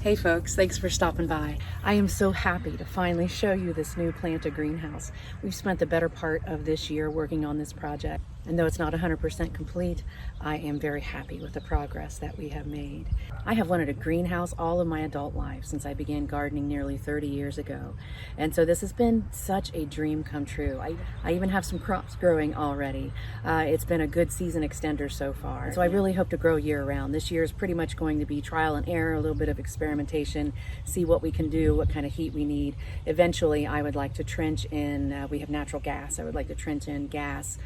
Hey folks, thanks for stopping by. I am so happy to finally show you this new Planta greenhouse. We've spent the better part of this year working on this project, and though it's not 100% complete, I am very happy with the progress that we have made. I have wanted a greenhouse all of my adult life since I began gardening nearly 30 years ago, and so this has been such a dream come true. I even have some crops growing already. It's been a good season extender so far, so I really hope to grow year-round. This year is pretty much going to be trial and error, a little bit of experimentation, see what we can do, what kind of heat we need. Eventually, I would like to trench in, we have natural gas, I would like to trench in gas,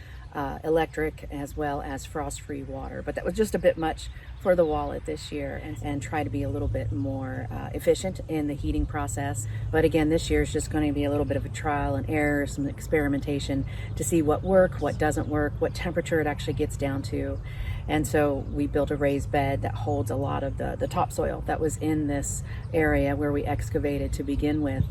electric, as well as frost-free water. But that was just a bit much for the wallet this year, and try to be a little bit more efficient in the heating process. But again, this year is just going to be a little bit of a trial and error, some experimentation to see what works, what doesn't work, what temperature it actually gets down to. And so we built a raised bed that holds a lot of the topsoil that was in this area where we excavated to begin with.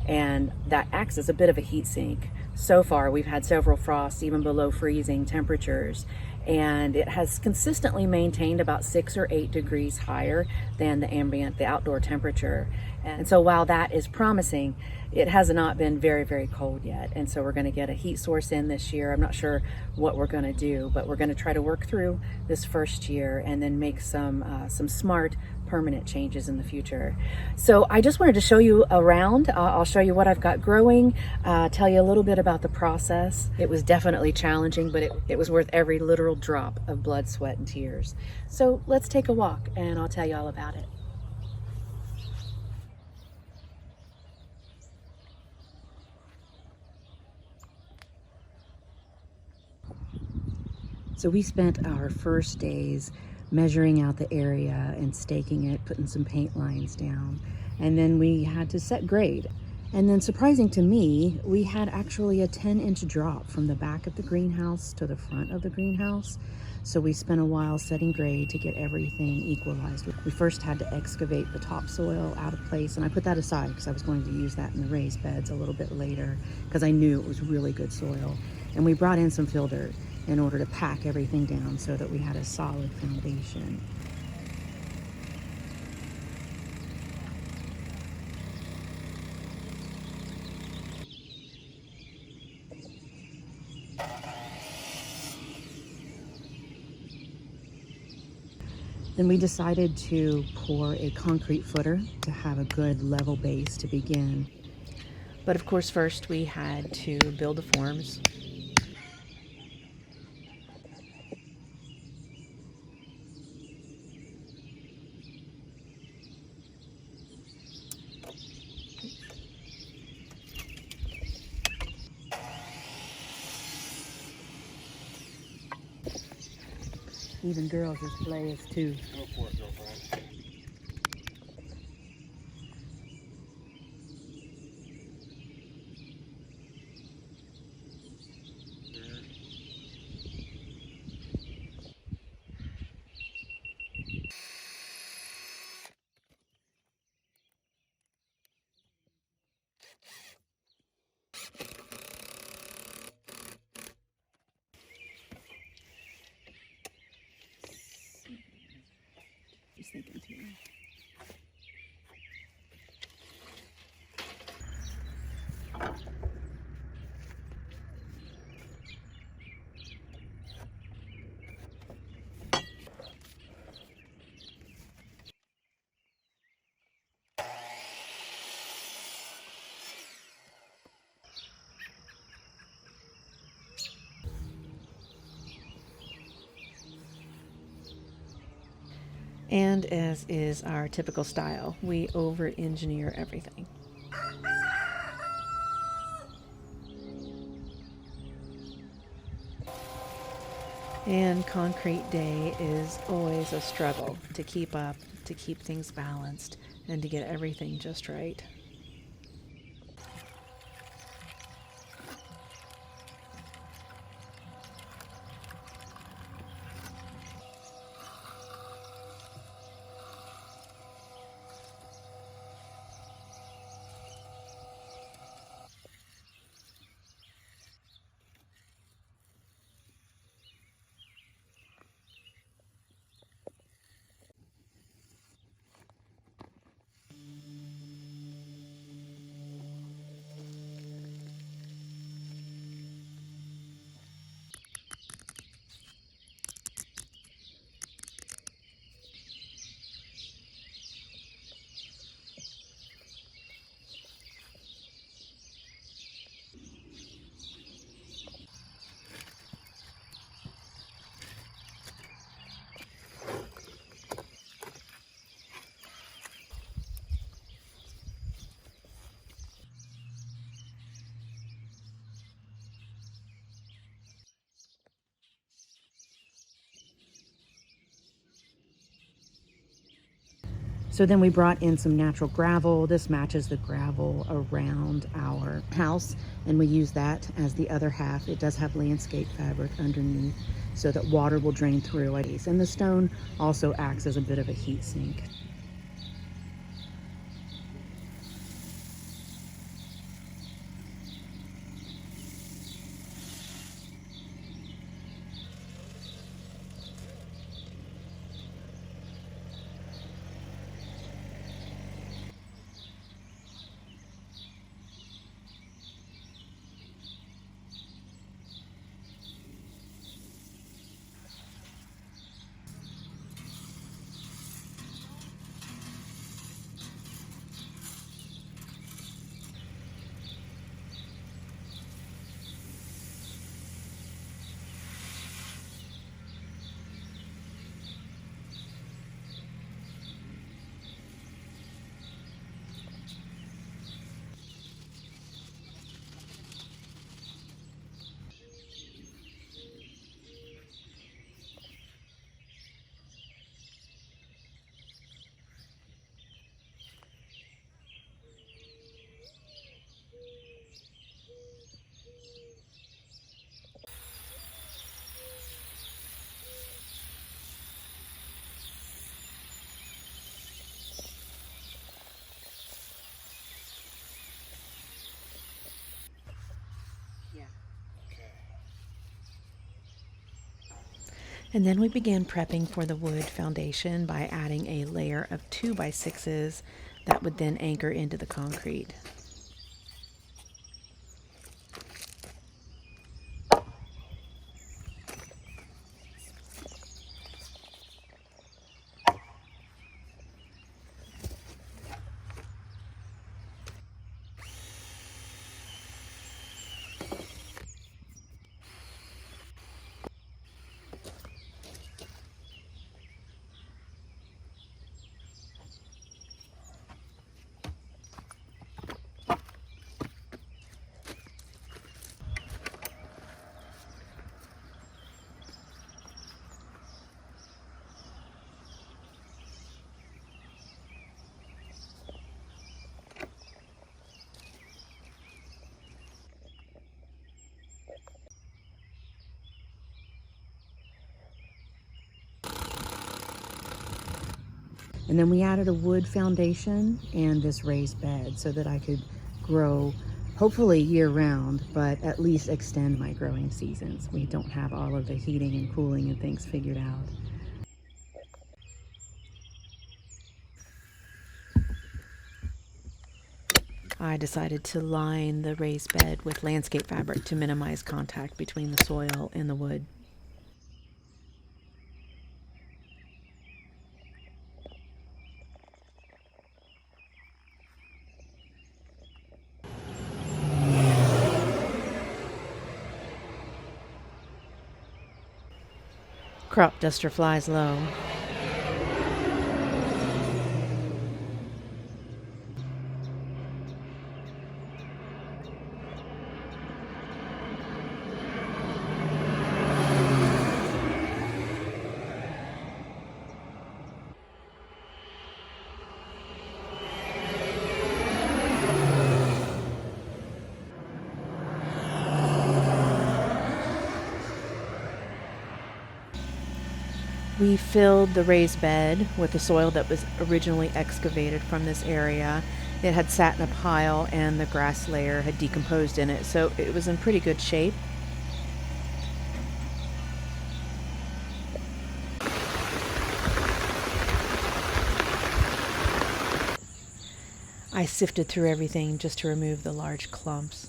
And that acts as a bit of a heat sink. So far, we've had several frosts, even below freezing temperatures, and it has consistently maintained about 6 or 8 degrees higher than the outdoor temperature. And so while that is promising, it has not been very, very cold yet. And so we're going to get a heat source in this year. I'm not sure what we're going to do, but we're going to try to work through this first year and then make some smart permanent changes in the future. So I just wanted to show you around. I'll show you what I've got growing, tell you a little bit about the process. It was definitely challenging, but it was worth every literal drop of blood, sweat, and tears. So let's take a walk and I'll tell you all about it. So we spent our first days measuring out the area and staking it, putting some paint lines down, and then we had to set grade. And then, surprising to me, we had actually a 10-inch drop from the back of the greenhouse to the front of the greenhouse. So we spent a while setting grade to get everything equalized. We first had to excavate the topsoil out of place, and I put that aside because I was going to use that in the raised beds a little bit later because I knew it was really good soil. And we brought in some fill dirt in order to pack everything down so that we had a solid foundation. Then we decided to pour a concrete footer to have a good level base to begin. But of course, first we had to build the forms. Even girls is players too. Go for it, girlfriend. Just thinking too. And as is our typical style, we over-engineer everything. And concrete day is always a struggle to keep up, to keep things balanced, and to get everything just right. So then we brought in some natural gravel. This matches the gravel around our house, and we use that as the other half. It does have landscape fabric underneath so that water will drain through it. And the stone also acts as a bit of a heat sink. And then we began prepping for the wood foundation by adding a layer of 2x6s that would then anchor into the concrete. And then we added a wood foundation and this raised bed so that I could grow hopefully year round, but at least extend my growing seasons. We don't have all of the heating and cooling and things figured out. I decided to line the raised bed with landscape fabric to minimize contact between the soil and the wood. Crop duster flies low. We filled the raised bed with the soil that was originally excavated from this area. It had sat in a pile and the grass layer had decomposed in it, so it was in pretty good shape. I sifted through everything just to remove the large clumps.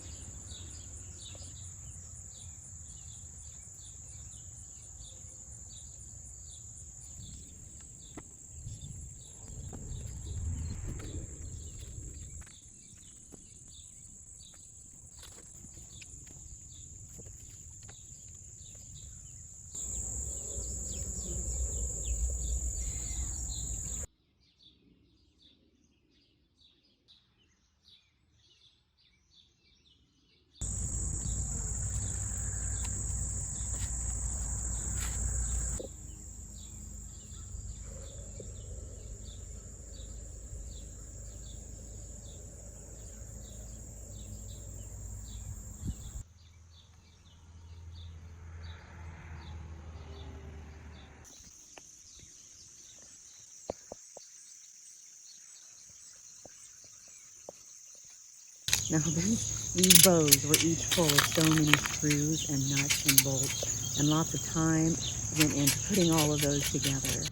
Now these bows were each full of so many screws and nuts and bolts, and lots of time went into putting all of those together.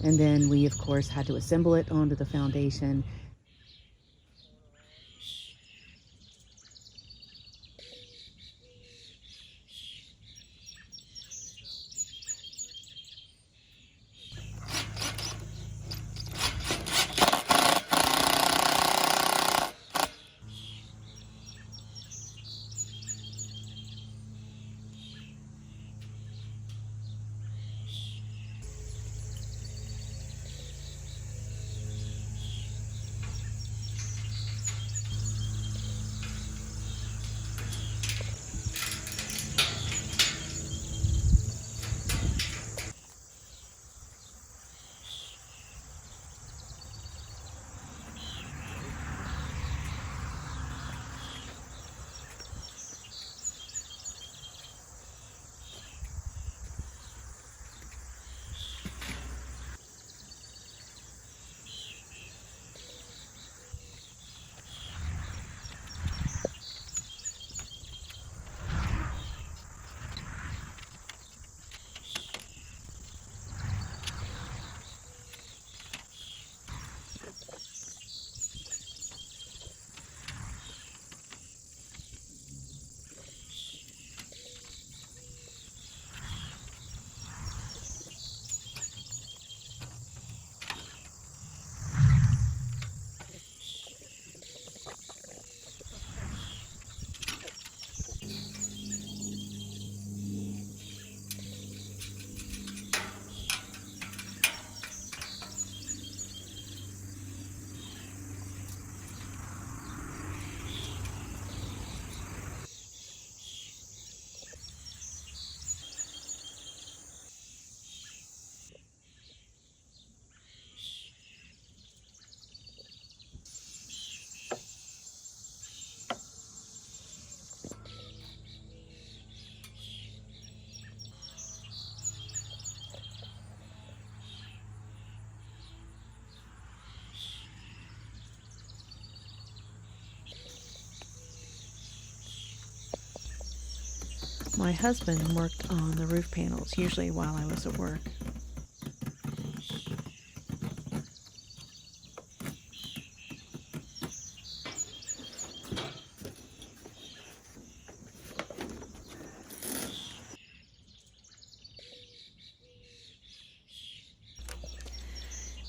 And then we, of course, had to assemble it onto the foundation. My husband worked on the roof panels, usually while I was at work.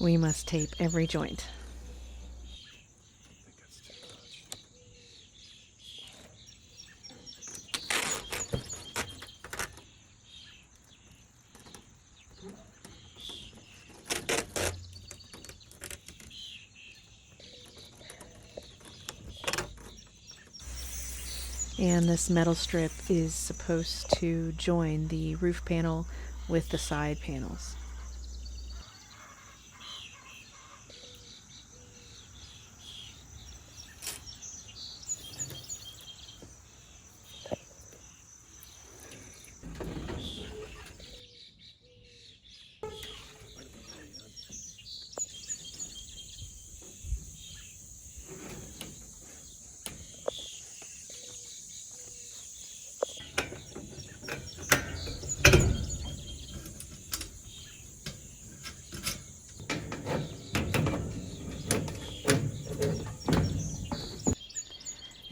We must tape every joint. And this metal strip is supposed to join the roof panel with the side panels.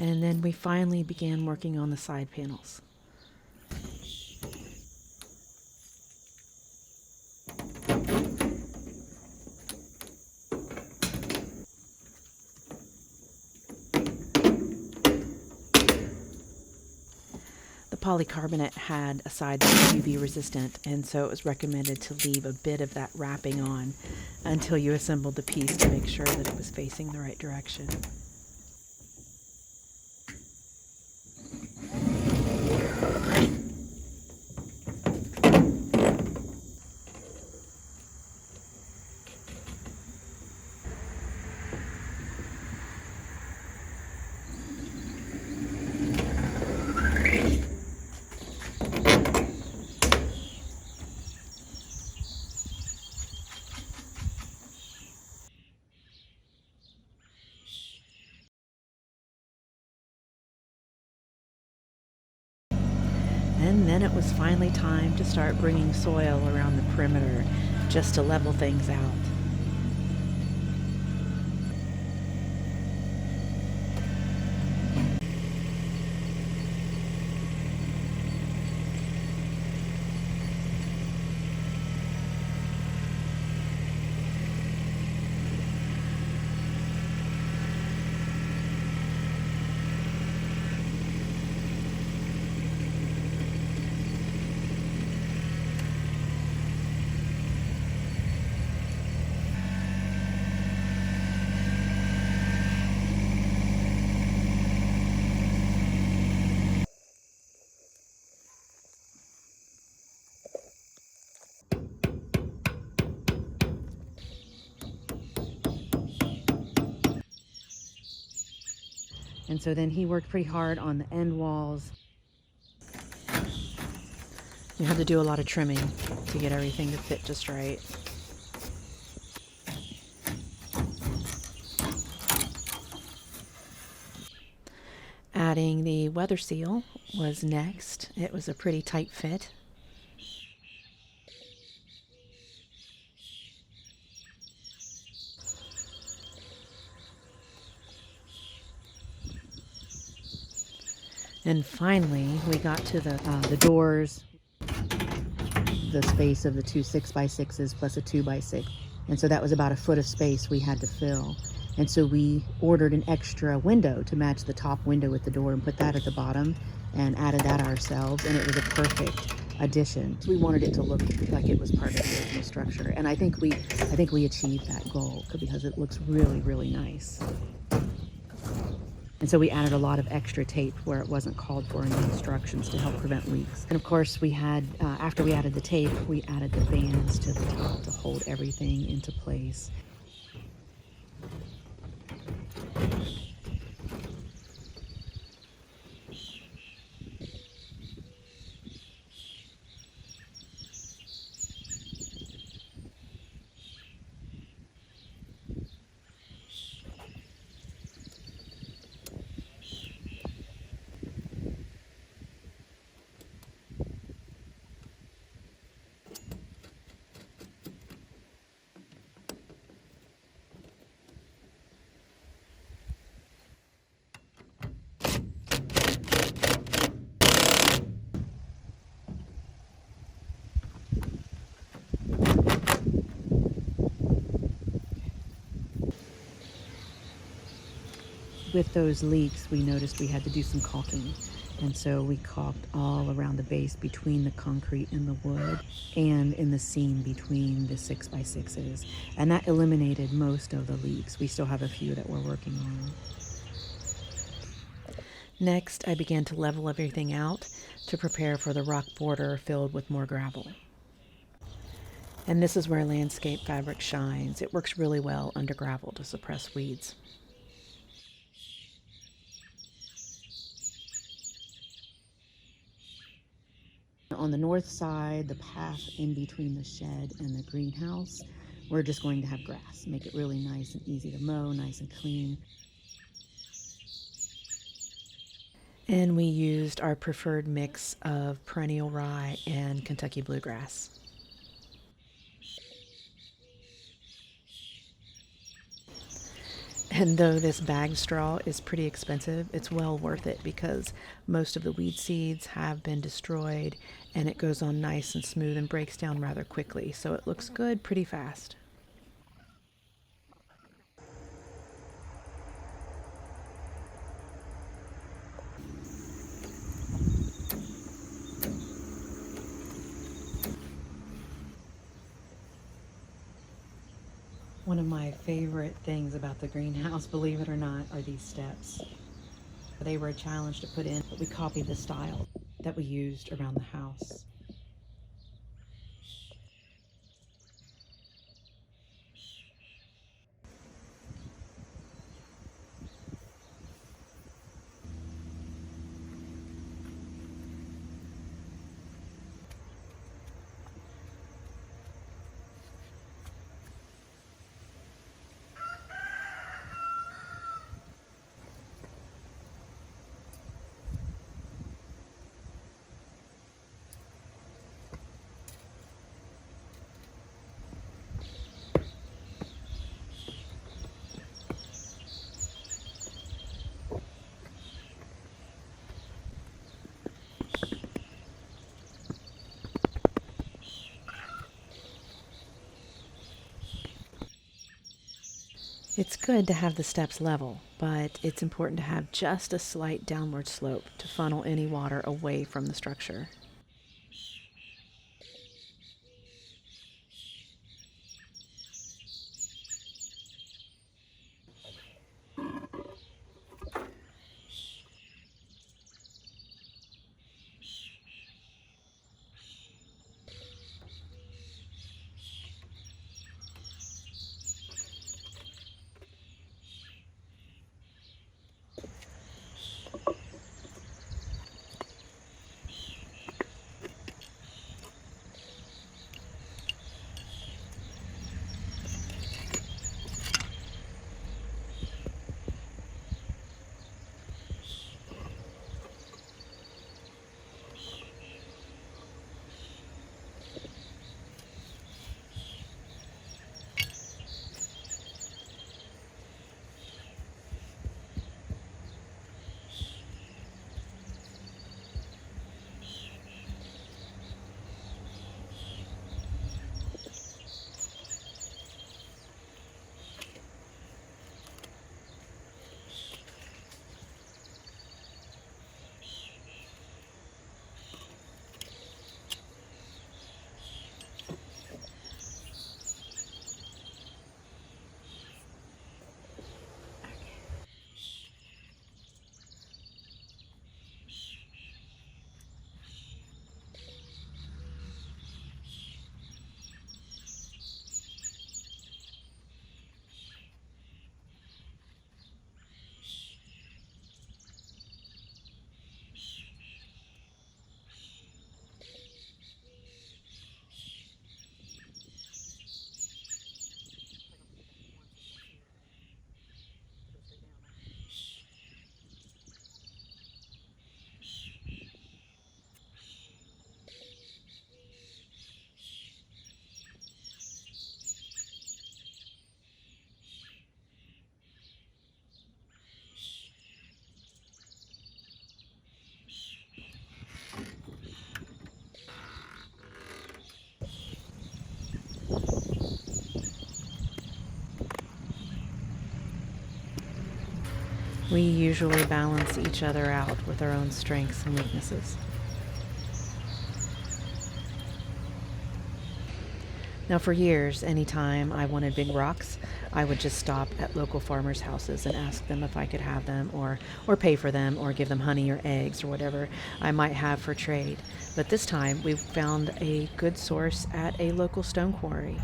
And then we finally began working on the side panels. The polycarbonate had a side that was UV resistant, and so it was recommended to leave a bit of that wrapping on until you assembled the piece to make sure that it was facing the right direction. And then it was finally time to start bringing soil around the perimeter just to level things out. And so then he worked pretty hard on the end walls. You had to do a lot of trimming to get everything to fit just right. Adding the weather seal was next. It was a pretty tight fit. And finally, we got to the doors, the space of the two 6x6s plus a 2x6. And so that was about a foot of space we had to fill. And so we ordered an extra window to match the top window with the door and put that at the bottom and added that ourselves. And it was a perfect addition. We wanted it to look like it was part of the original structure. And I think we achieved that goal because it looks really, really nice. And so we added a lot of extra tape where it wasn't called for in the instructions to help prevent leaks. And of course we had, after we added the tape, we added the bands to the top to hold everything into place. With those leaks, we noticed we had to do some caulking. And so we caulked all around the base between the concrete and the wood and in the seam between the 6x6s. And that eliminated most of the leaks. We still have a few that we're working on. Next, I began to level everything out to prepare for the rock border filled with more gravel. And this is where landscape fabric shines. It works really well under gravel to suppress weeds. On the north side, the path in between the shed and the greenhouse, we're just going to have grass, make it really nice and easy to mow, nice and clean. And we used our preferred mix of perennial rye and Kentucky bluegrass. And though this bagged straw is pretty expensive, it's well worth it because most of the weed seeds have been destroyed and it goes on nice and smooth and breaks down rather quickly. So it looks good pretty fast. One of my favorite things about the greenhouse, believe it or not, are these steps. They were a challenge to put in, but we copied the style that we used around the house. It's good to have the steps level, but it's important to have just a slight downward slope to funnel any water away from the structure. We usually balance each other out with our own strengths and weaknesses. Now, for years, anytime I wanted big rocks, I would just stop at local farmers' houses and ask them if I could have them, or pay for them, or give them honey or eggs or whatever I might have for trade. But this time, we found a good source at a local stone quarry.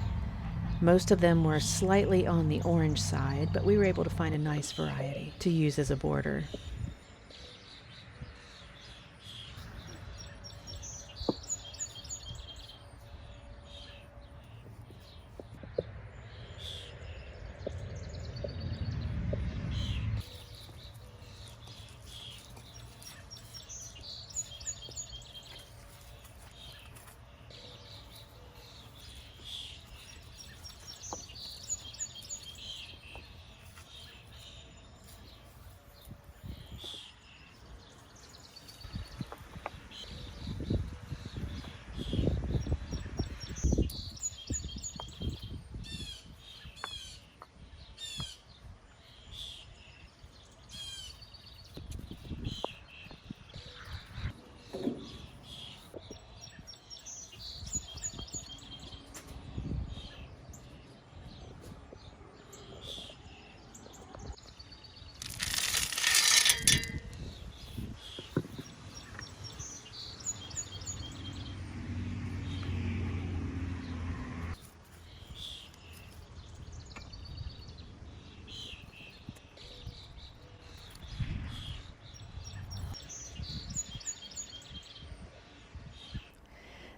Most of them were slightly on the orange side, but we were able to find a nice variety to use as a border.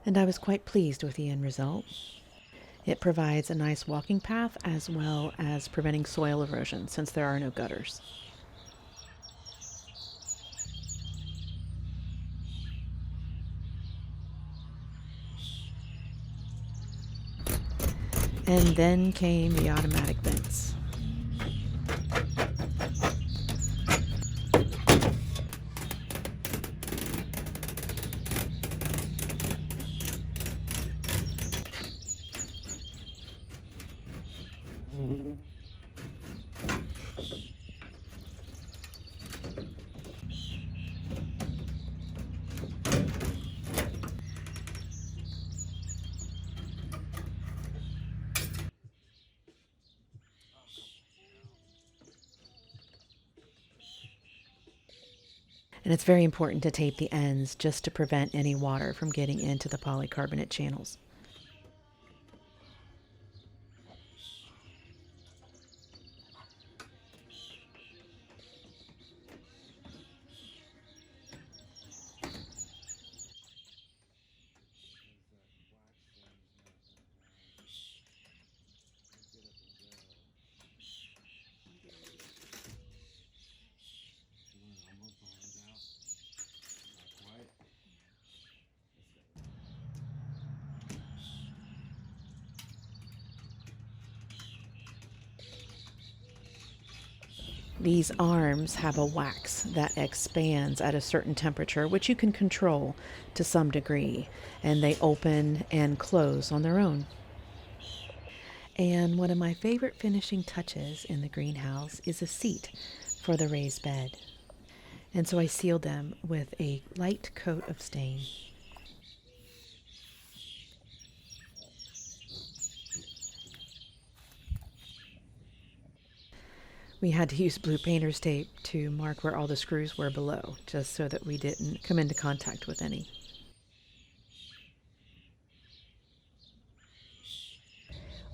And I was quite pleased with the end result. It provides a nice walking path as well as preventing soil erosion since there are no gutters. And then came the automatic vents. And it's very important to tape the ends just to prevent any water from getting into the polycarbonate channels. These arms have a wax that expands at a certain temperature, which you can control to some degree, and they open and close on their own. And one of my favorite finishing touches in the greenhouse is a seat for the raised bed. And so I sealed them with a light coat of stain. We had to use blue painter's tape to mark where all the screws were below, just so that we didn't come into contact with any.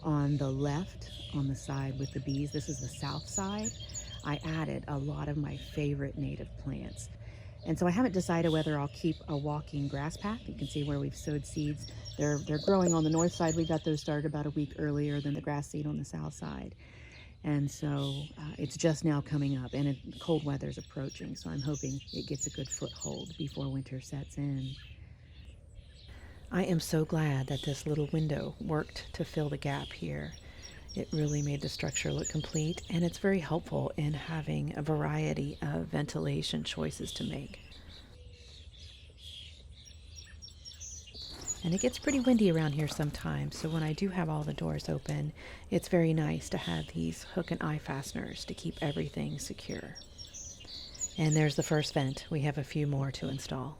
On the left, on the side with the bees, this is the south side, I added a lot of my favorite native plants. And so I haven't decided whether I'll keep a walking grass path. You can see where we've sowed seeds. They're growing on the north side. We got those started about a week earlier than the grass seed on the south side. And so it's just now coming up, and cold weather's approaching, so I'm hoping it gets a good foothold before winter sets in. I am so glad that this little window worked to fill the gap here. It really made the structure look complete, and it's very helpful in having a variety of ventilation choices to make. And it gets pretty windy around here sometimes, so when I do have all the doors open, it's very nice to have these hook and eye fasteners to keep everything secure. And there's the first vent. We have a few more to install.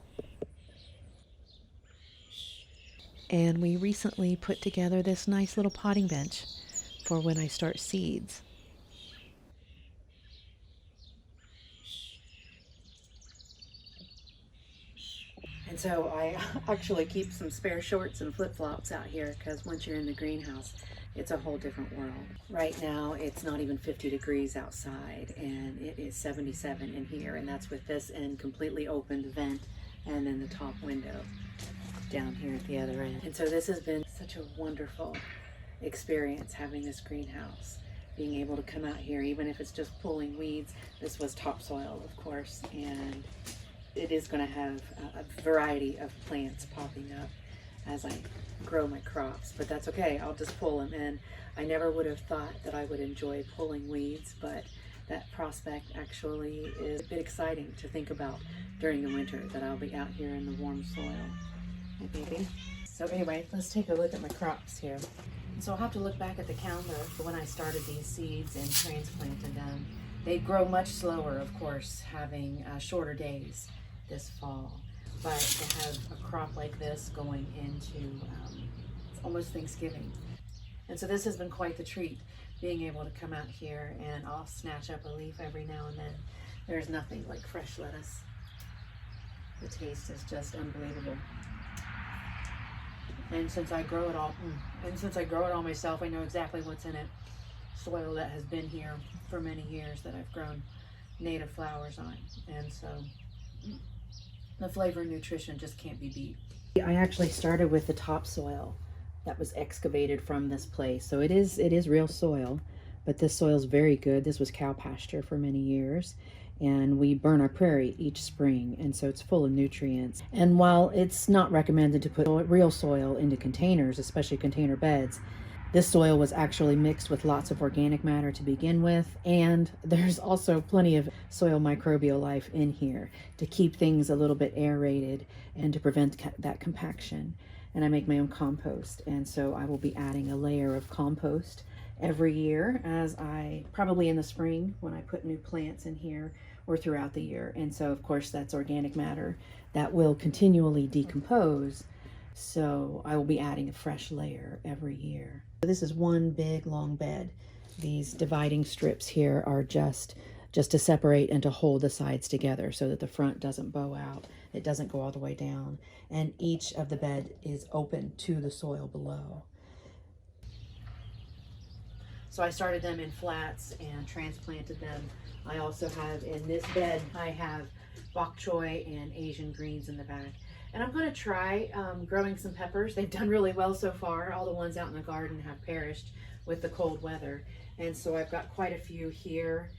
And we recently put together this nice little potting bench for when I start seeds. And so I actually keep some spare shorts and flip-flops out here because once you're in the greenhouse, it's a whole different world. Right now, it's not even 50 degrees outside and it is 77 in here, and that's with this end completely opened vent and then the top window down here at the other end. And so this has been such a wonderful experience having this greenhouse, being able to come out here, even if it's just pulling weeds. This was topsoil, of course, and it is going to have a variety of plants popping up as I grow my crops, but that's okay. I'll just pull them in. I never would have thought that I would enjoy pulling weeds, but that prospect actually is a bit exciting to think about during the winter, that I'll be out here in the warm soil. Hi, baby. So anyway, let's take a look at my crops here. So I'll have to look back at the calendar for when I started these seeds and transplanted them. They grow much slower, of course, having shorter days this fall, but to have a crop like this going into almost Thanksgiving. And so this has been quite the treat, being able to come out here, and I'll snatch up a leaf every now and then. There's nothing like fresh lettuce. The taste is just unbelievable. And since I grow it all, myself, I know exactly what's in it. Soil that has been here for many years that I've grown native flowers on, and so the flavor and nutrition just can't be beat. I actually started with the topsoil that was excavated from this place, so it is real soil, but this soil is very good. This was cow pasture for many years, and we burn our prairie each spring, and so it's full of nutrients. And while it's not recommended to put real soil into containers, especially container beds, this soil was actually mixed with lots of organic matter to begin with, and there's also plenty of soil microbial life in here to keep things a little bit aerated and to prevent that compaction. And I make my own compost, and so I will be adding a layer of compost every year, as I probably in the spring when I put new plants in here, or throughout the year. And so of course that's organic matter that will continually decompose, so I will be adding a fresh layer every year. This is one big long bed. These dividing strips here are just to separate and to hold the sides together so that the front doesn't bow out, it doesn't go all the way down, and each of the bed is open to the soil below. So I started them in flats and transplanted them. I also have in this bed, I have bok choy and Asian greens in the back. And I'm going to try growing some peppers. They've done really well so far. All the ones out in the garden have perished with the cold weather. And so I've got quite a few here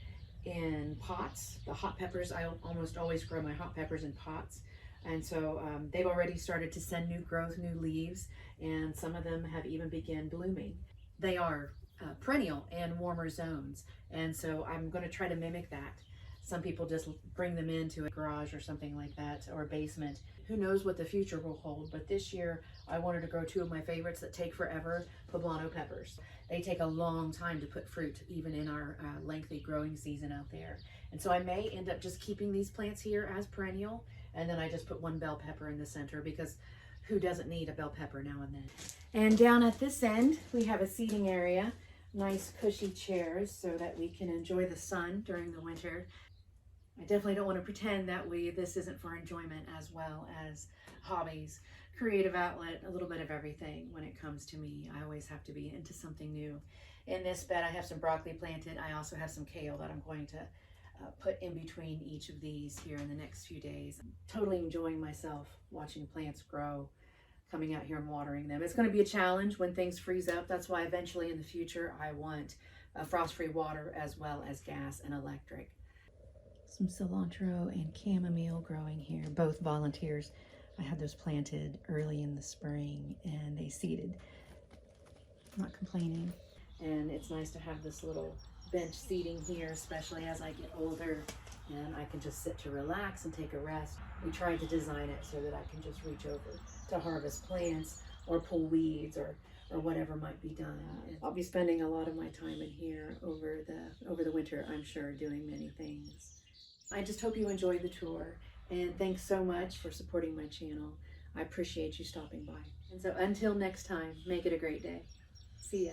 in pots. The hot peppers, I almost always grow my hot peppers in pots. And so they've already started to send new growth, new leaves, and some of them have even begun blooming. They are perennial in warmer zones, and so I'm going to try to mimic that. Some people just bring them into a garage or something like that, or a basement. Who knows what the future will hold, but this year I wanted to grow two of my favorites that take forever, poblano peppers. They take a long time to put fruit, even in our lengthy growing season out there. And so I may end up just keeping these plants here as perennial, and then I just put one bell pepper in the center, because who doesn't need a bell pepper now and then? And down at this end, we have a seating area, nice cushy chairs so that we can enjoy the sun during the winter. I definitely don't want to pretend that this isn't for enjoyment as well as hobbies, creative outlet, a little bit of everything when it comes to me. I always have to be into something new. In this bed, I have some broccoli planted. I also have some kale that I'm going to put in between each of these here in the next few days. I'm totally enjoying myself watching plants grow, coming out here and watering them. It's going to be a challenge when things freeze up. That's why eventually in the future I want frost-free water as well as gas and electric. Some cilantro and chamomile growing here, both volunteers. I had those planted early in the spring and they seeded. Not complaining. And it's nice to have this little bench seating here, especially as I get older and I can just sit to relax and take a rest. We tried to design it so that I can just reach over to harvest plants or pull weeds or whatever might be done. I'll be spending a lot of my time in here over the winter, I'm sure, doing many things. I just hope you enjoyed the tour, and thanks so much for supporting my channel. I appreciate you stopping by. And so until next time, make it a great day. See ya.